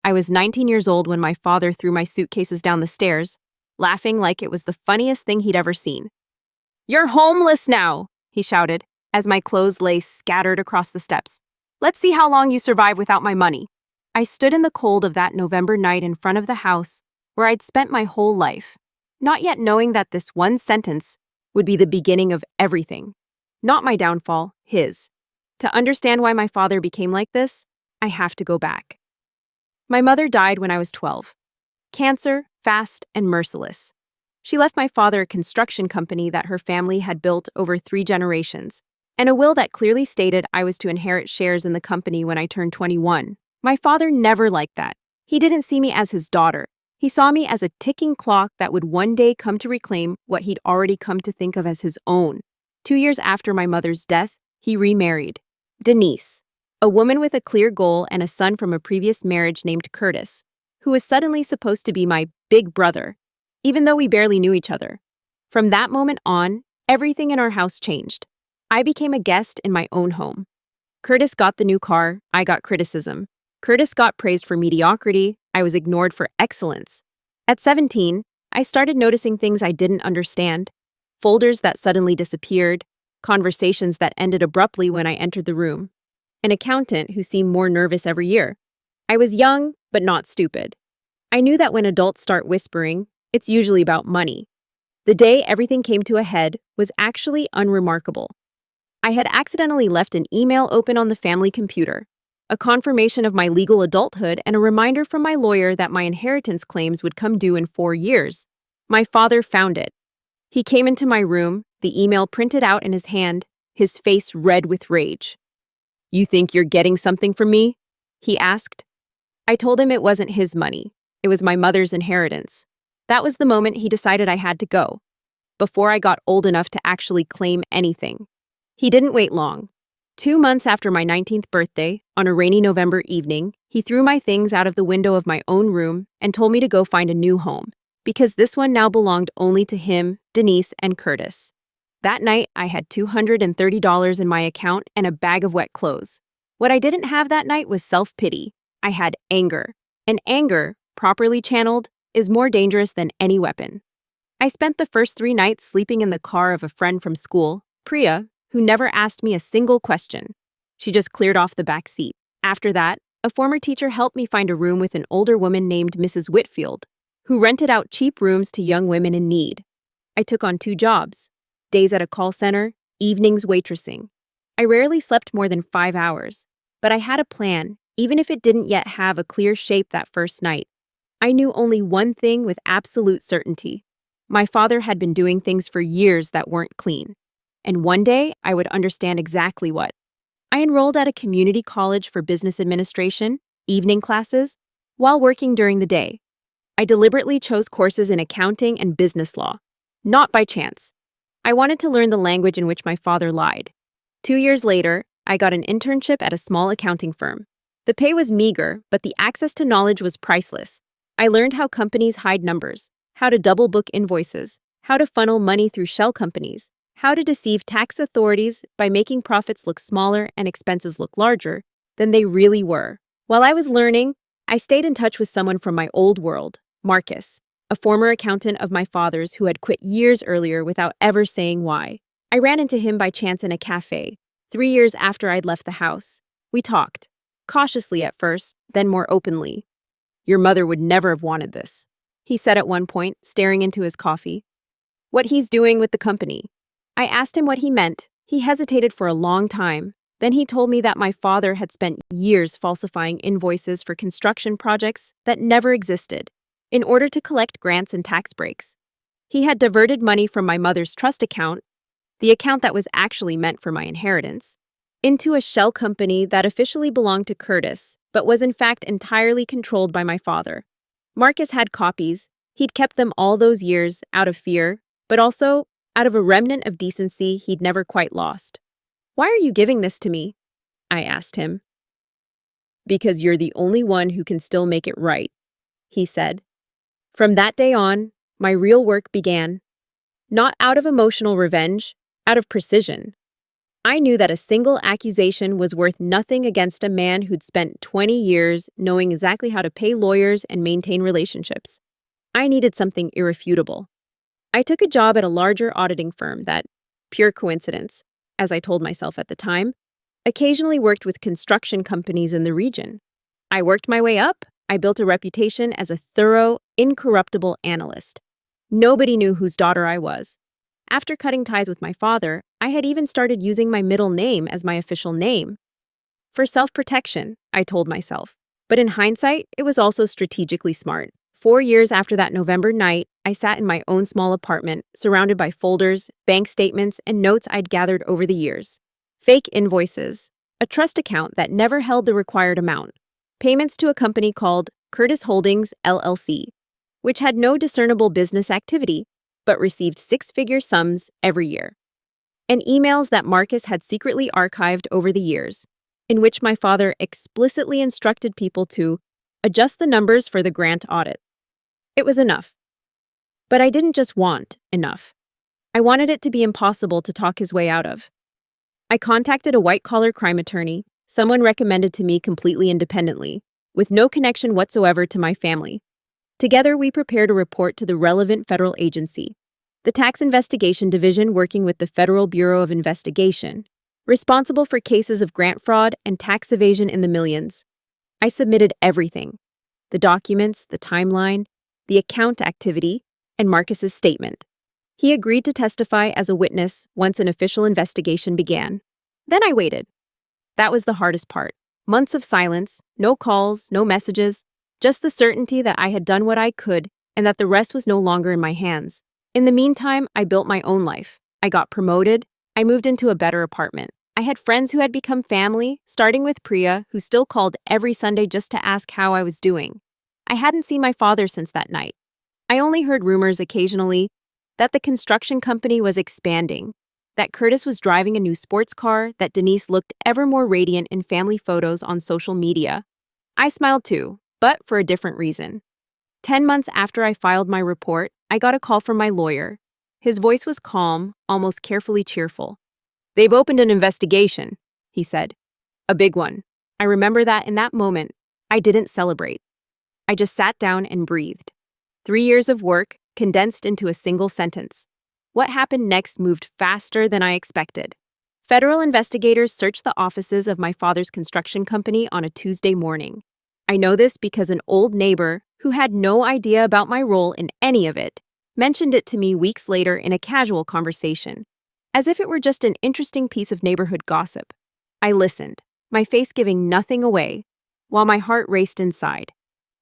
I was 19 years old when my father threw my suitcases down the stairs, laughing like it was the funniest thing he'd ever seen. "You're homeless now," he shouted, as my clothes lay scattered across the steps. "Let's see how long you survive without my money." I stood in the cold of that November night in front of the house where I'd spent my whole life, not yet knowing that this one sentence would be the beginning of everything. Not my downfall, his. To understand why my father became like this, I have to go back. My mother died when I was 12. Cancer, fast, and merciless. She left my father a construction company that her family had built over 3 generations, and a will that clearly stated I was to inherit shares in the company when I turned 21. My father never liked that. He didn't see me as his daughter. He saw me as a ticking clock that would one day come to reclaim what he'd already come to think of as his own. 2 years after my mother's death, he remarried Denise, a woman with a clear goal and a son from a previous marriage named Curtis, who was suddenly supposed to be my big brother, even though we barely knew each other. From that moment on, everything in our house changed. I became a guest in my own home. Curtis got the new car, I got criticism. Curtis got praised for mediocrity, I was ignored for excellence. At 17, I started noticing things I didn't understand. Folders that suddenly disappeared, conversations that ended abruptly when I entered the room, an accountant who seemed more nervous every year. I was young, but not stupid. I knew that when adults start whispering, it's usually about money. The day everything came to a head was actually unremarkable. I had accidentally left an email open on the family computer, a confirmation of my legal adulthood and a reminder from my lawyer that my inheritance claims would come due in 4 years. My father found it. He came into my room, the email printed out in his hand, his face red with rage. "You think you're getting something from me?" he asked. I told him it wasn't his money. It was my mother's inheritance. That was the moment he decided I had to go, before I got old enough to actually claim anything. He didn't wait long. 2 months after my 19th birthday, on a rainy November evening, he threw my things out of the window of my own room and told me to go find a new home, because this one now belonged only to him, Denise, and Curtis. That night, I had $230 in my account and a bag of wet clothes. What I didn't have that night was self-pity. I had anger. And anger, properly channeled, is more dangerous than any weapon. I spent the first 3 nights sleeping in the car of a friend from school, Priya, who never asked me a single question. She just cleared off the back seat. After that, a former teacher helped me find a room with an older woman named Mrs. Whitfield, who rented out cheap rooms to young women in need. I took on 2 jobs, days at a call center, evenings waitressing. I rarely slept more than 5 hours, but I had a plan, even if it didn't yet have a clear shape that first night. I knew only one thing with absolute certainty. My father had been doing things for years that weren't clean, and one day I would understand exactly what. I enrolled at a community college for business administration, evening classes, while working during the day. I deliberately chose courses in accounting and business law, not by chance. I wanted to learn the language in which my father lied. 2 years later, I got an internship at a small accounting firm. The pay was meager, but the access to knowledge was priceless. I learned how companies hide numbers, how to double book invoices, how to funnel money through shell companies, how to deceive tax authorities by making profits look smaller and expenses look larger than they really were. While I was learning, I stayed in touch with someone from my old world, Marcus, a former accountant of my father's who had quit years earlier without ever saying why. I ran into him by chance in a cafe, 3 years after I'd left the house. We talked, cautiously at first, then more openly. "Your mother would never have wanted this," he said at one point, staring into his coffee. "What he's doing with the company." I asked him what he meant. He hesitated for a long time. Then he told me that my father had spent years falsifying invoices for construction projects that never existed in order to collect grants and tax breaks. He had diverted money from my mother's trust account, the account that was actually meant for my inheritance, into a shell company that officially belonged to Curtis, but was in fact entirely controlled by my father. Marcus had copies. He'd kept them all those years out of fear, but also out of a remnant of decency he'd never quite lost. "Why are you giving this to me?" I asked him. "Because you're the only one who can still make it right," he said. From that day on, my real work began. Not out of emotional revenge, out of precision. I knew that a single accusation was worth nothing against a man who'd spent 20 years knowing exactly how to pay lawyers and maintain relationships. I needed something irrefutable. I took a job at a larger auditing firm that, pure coincidence, as I told myself at the time, occasionally worked with construction companies in the region. I worked my way up. I built a reputation as a thorough, incorruptible analyst. Nobody knew whose daughter I was. After cutting ties with my father, I had even started using my middle name as my official name. For self-protection, I told myself. But in hindsight, it was also strategically smart. 4 years after that November night, I sat in my own small apartment, surrounded by folders, bank statements, and notes I'd gathered over the years. Fake invoices, a trust account that never held the required amount, payments to a company called Curtis Holdings, LLC, which had no discernible business activity, but received six-figure sums every year, and emails that Marcus had secretly archived over the years, in which my father explicitly instructed people to adjust the numbers for the grant audit. It was enough. But I didn't just want enough. I wanted it to be impossible to talk his way out of. I contacted a white-collar crime attorney, someone recommended to me completely independently, with no connection whatsoever to my family. Together, we prepared a report to the relevant federal agency, the Tax Investigation Division working with the Federal Bureau of Investigation, responsible for cases of grant fraud and tax evasion in the millions. I submitted everything: the documents, the timeline, the account activity, and Marcus's statement. He agreed to testify as a witness once an official investigation began. Then I waited. That was the hardest part. Months of silence, no calls, no messages, just the certainty that I had done what I could and that the rest was no longer in my hands. In the meantime, I built my own life. I got promoted. I moved into a better apartment. I had friends who had become family, starting with Priya, who still called every Sunday just to ask how I was doing. I hadn't seen my father since that night. I only heard rumors occasionally that the construction company was expanding, that Curtis was driving a new sports car, that Denise looked ever more radiant in family photos on social media. I smiled too, but for a different reason. 10 months after I filed my report, I got a call from my lawyer. His voice was calm, almost carefully cheerful. "They've opened an investigation," he said. "A big one." I remember that in that moment, I didn't celebrate. I just sat down and breathed. 3 years of work condensed into a single sentence. What happened next moved faster than I expected. Federal investigators searched the offices of my father's construction company on a Tuesday morning. I know this because an old neighbor, who had no idea about my role in any of it, mentioned it to me weeks later in a casual conversation, as if it were just an interesting piece of neighborhood gossip. I listened, my face giving nothing away, while my heart raced inside.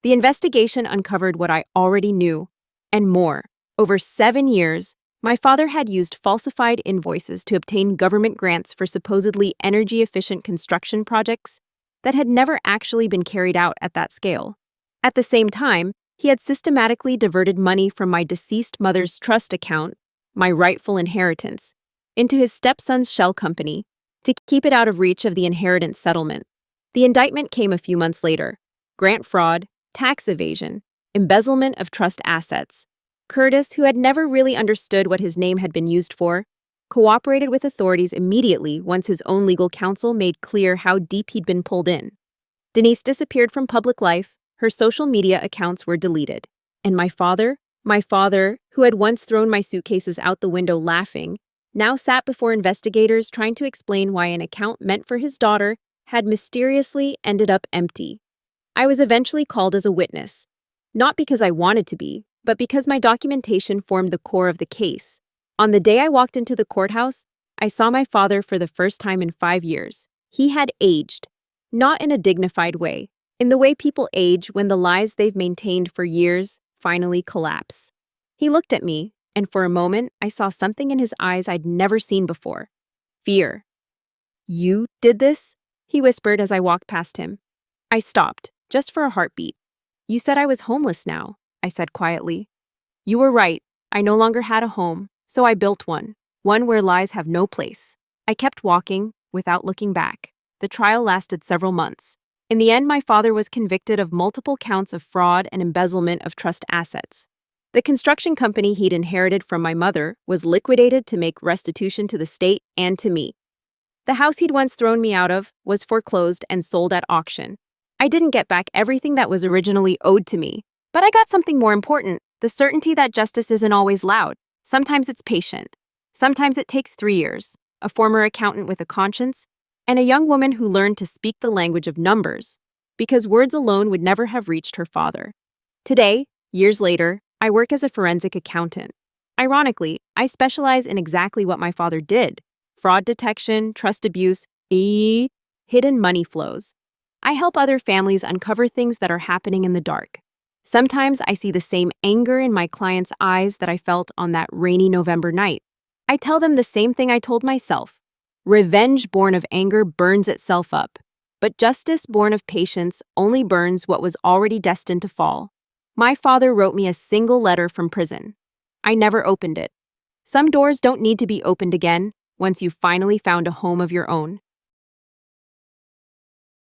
The investigation uncovered what I already knew, and more. Over 7 years, my father had used falsified invoices to obtain government grants for supposedly energy-efficient construction projects that had never actually been carried out at that scale. At the same time, he had systematically diverted money from my deceased mother's trust account, my rightful inheritance, into his stepson's shell company to keep it out of reach of the inheritance settlement. The indictment came a few months later: grant fraud, tax evasion, embezzlement of trust assets. Curtis, who had never really understood what his name had been used for, cooperated with authorities immediately once his own legal counsel made clear how deep he'd been pulled in. Denise disappeared from public life, her social media accounts were deleted. And my father, who had once thrown my suitcases out the window laughing, now sat before investigators trying to explain why an account meant for his daughter had mysteriously ended up empty. I was eventually called as a witness, not because I wanted to be, but because my documentation formed the core of the case. On the day I walked into the courthouse, I saw my father for the first time in 5 years. He had aged, not in a dignified way, in the way people age when the lies they've maintained for years finally collapse. He looked at me, and for a moment, I saw something in his eyes I'd never seen before: fear. "You did this?" he whispered as I walked past him. I stopped, just for a heartbeat. "You said I was homeless now," I said quietly. "You were right. I no longer had a home, so I built one where lies have no place." I kept walking, without looking back. The trial lasted several months. In the end, my father was convicted of multiple counts of fraud and embezzlement of trust assets. The construction company he'd inherited from my mother was liquidated to make restitution to the state and to me. The house he'd once thrown me out of was foreclosed and sold at auction. I didn't get back everything that was originally owed to me, but I got something more important, the certainty that justice isn't always loud. Sometimes it's patient. Sometimes it takes 3 years, a former accountant with a conscience, and a young woman who learned to speak the language of numbers, because words alone would never have reached her father. Today, years later, I work as a forensic accountant. Ironically, I specialize in exactly what my father did: fraud detection, trust abuse, hidden money flows. I help other families uncover things that are happening in the dark. Sometimes I see the same anger in my clients' eyes that I felt on that rainy November night. I tell them the same thing I told myself. Revenge born of anger burns itself up, but justice born of patience only burns what was already destined to fall. My father wrote me a single letter from prison. I never opened it. Some doors don't need to be opened again once you've finally found a home of your own.